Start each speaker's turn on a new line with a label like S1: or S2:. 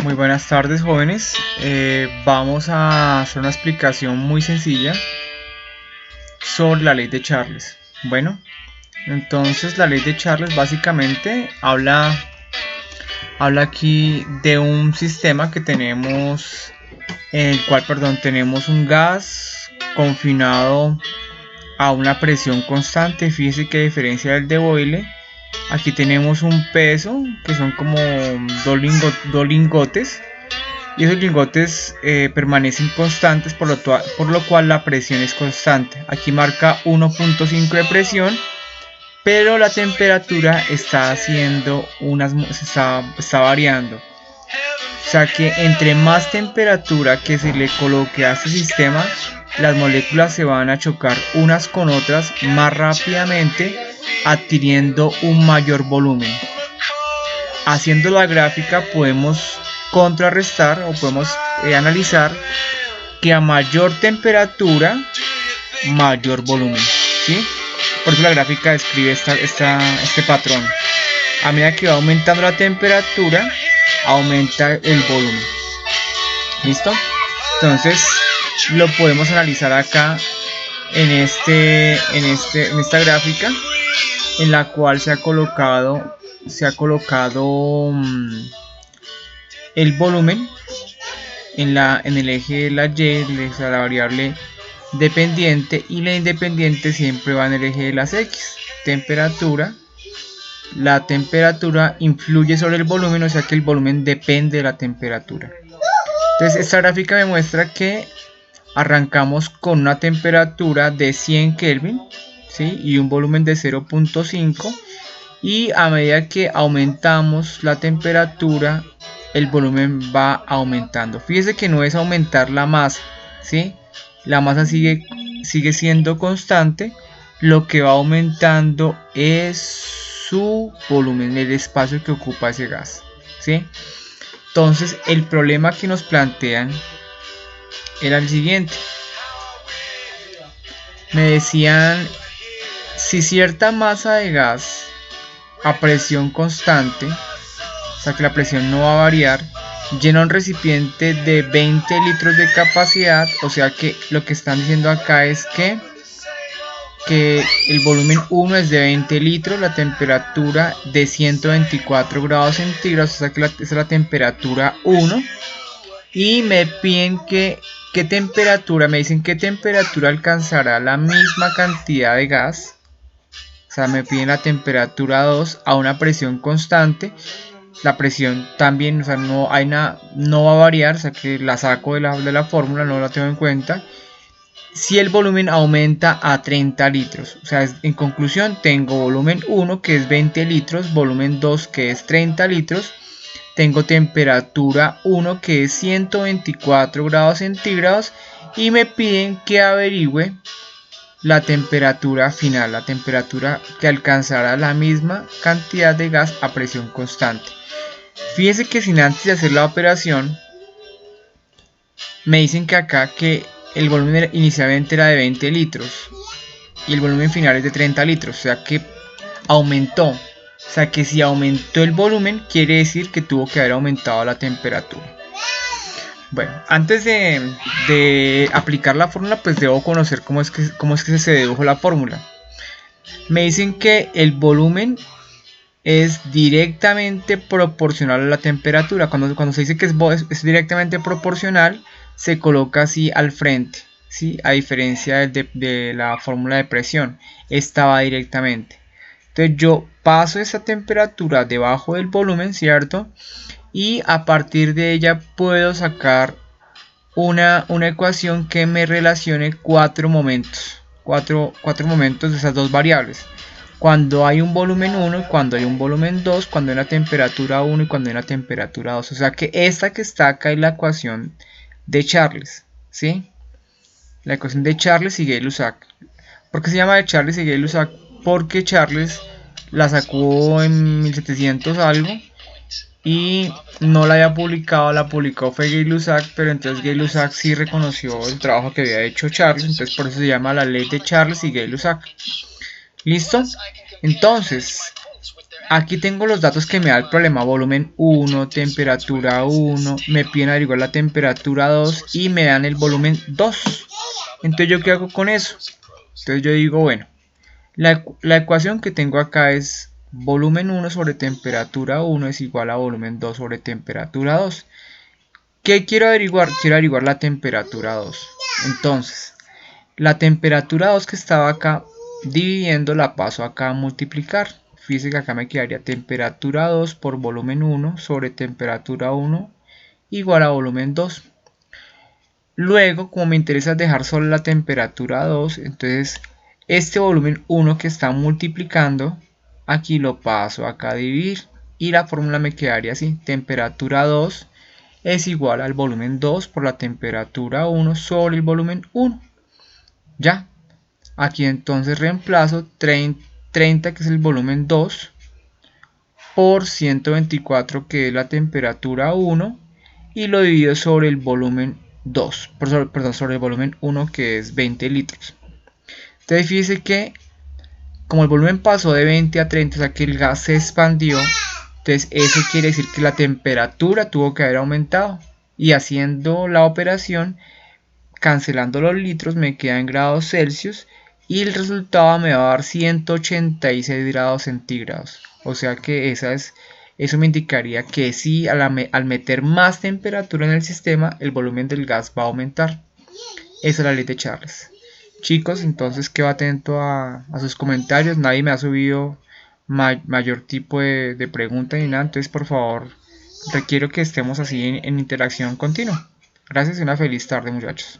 S1: Muy buenas tardes, jóvenes. Vamos a hacer una explicación muy sencilla sobre la ley de Charles. Bueno, entonces la ley de Charles básicamente habla aquí de un sistema que tenemos, en el cual, tenemos un gas confinado a una presión constante. Fíjese que a diferencia del de Boyle, aquí tenemos un peso que son como dos lingotes, y esos lingotes permanecen constantes, por lo cual la presión es constante. Aquí marca 1.5 de presión, pero la temperatura está variando. O sea que entre más temperatura que se le coloque a este sistema, las moléculas se van a chocar unas con otras más rápidamente, adquiriendo un mayor volumen. Haciendo la gráfica podemos contrarrestar o podemos analizar que a mayor temperatura, mayor volumen, ¿sí? Por eso la gráfica describe este patrón. A medida que va aumentando la temperatura, aumenta el volumen. ¿Listo? Entonces lo podemos analizar acá en esta gráfica, en la cual se ha colocado el volumen en el eje de la Y, la variable dependiente, y la independiente siempre va en el eje de las X. La temperatura influye sobre el volumen, o sea que el volumen depende de la temperatura. Entonces esta gráfica me muestra que arrancamos con una temperatura de 100 Kelvin, ¿sí? Y un volumen de 0.5, y a medida que aumentamos la temperatura, el volumen va aumentando. Fíjese que no es aumentar la masa, ¿sí? La masa sigue siendo constante. Lo que va aumentando es su volumen, el espacio que ocupa ese gas, ¿sí? Entonces el problema que nos plantean era el siguiente. Me decían, si cierta masa de gas a presión constante, o sea que la presión no va a variar, llena un recipiente de 20 litros de capacidad, o sea que lo que están diciendo acá es que el volumen 1 es de 20 litros, la temperatura de 124 grados centígrados, o sea que esa es la temperatura 1, y me piden qué temperatura, me dicen qué temperatura alcanzará la misma cantidad de gas. O sea, me piden la temperatura 2 a una presión constante. La presión también, o sea, no va a variar, o sea que la saco de la fórmula, no la tengo en cuenta. Si el volumen aumenta a 30 litros, o sea, en conclusión tengo volumen 1 que es 20 litros, volumen 2 que es 30 litros, tengo temperatura 1 que es 124 grados centígrados, y me piden que averigüe la temperatura final, la temperatura que alcanzará la misma cantidad de gas a presión constante. Fíjense que sin antes de hacer la operación, me dicen que acá que el volumen inicialmente era de 20 litros y el volumen final es de 30 litros, o sea que aumentó. O sea que si aumentó el volumen, quiere decir que tuvo que haber aumentado la temperatura. Bueno, antes de aplicar la fórmula, pues debo conocer cómo es que se dedujo la fórmula. Me dicen que el volumen es directamente proporcional a la temperatura. Cuando se dice que es directamente proporcional, se coloca así al frente, ¿sí? A diferencia de la fórmula de presión, esta va directamente. Entonces yo paso esa temperatura debajo del volumen, ¿cierto? Y a partir de ella puedo sacar una ecuación que me relacione cuatro momentos de esas dos variables. Cuando hay un volumen 1, cuando hay un volumen 2, cuando hay una temperatura 1 y cuando hay una temperatura 2. O sea que esta que está acá es la ecuación de Charles, ¿sí? La ecuación de Charles y Gay-Lussac. ¿Por qué se llama de Charles y Gay-Lussac? Porque Charles la sacó en 1700 algo y no la había publicado, la publicó fue Gay-Lussac, pero entonces Gay-Lussac sí reconoció el trabajo que había hecho Charles, entonces por eso se llama la ley de Charles y Gay-Lussac. ¿Listo? Entonces, Aquí tengo los datos que me da el problema: volumen 1, temperatura 1, me piden averiguar la temperatura 2 y me dan el volumen 2. Entonces, ¿yo qué hago con eso? Entonces yo digo, bueno, la ecuación que tengo acá es volumen 1 sobre temperatura 1 es igual a volumen 2 sobre temperatura 2. ¿Qué quiero averiguar? Quiero averiguar la temperatura 2. Entonces, la temperatura 2 que estaba acá, dividiendo, la paso acá a multiplicar. Fíjense que acá me quedaría temperatura 2 por volumen 1 sobre temperatura 1 igual a volumen 2. Luego, como me interesa dejar solo la temperatura 2, entonces este volumen 1 que está multiplicando, aquí lo paso acá a dividir. Y la fórmula me quedaría así: temperatura 2 es igual al volumen 2 por la temperatura 1 sobre el volumen 1. Ya. Aquí entonces reemplazo 30, que es el volumen 2, por 124, que es la temperatura 1, y lo divido sobre el volumen 2, perdón, sobre el volumen 1, que es 20 litros. Entonces fíjense que como el volumen pasó de 20 a 30, o sea que el gas se expandió, entonces eso quiere decir que la temperatura tuvo que haber aumentado. Y haciendo la operación, cancelando los litros, me queda en grados Celsius y el resultado me va a dar 186 grados centígrados. O sea que eso me indicaría que sí, al meter más temperatura en el sistema, el volumen del gas va a aumentar. Esa es la ley de Charles. Chicos, entonces quedo atento a sus comentarios. Nadie me ha subido mayor tipo de pregunta ni nada. Entonces, por favor, requiero que estemos así en interacción continua. Gracias y una feliz tarde, muchachos.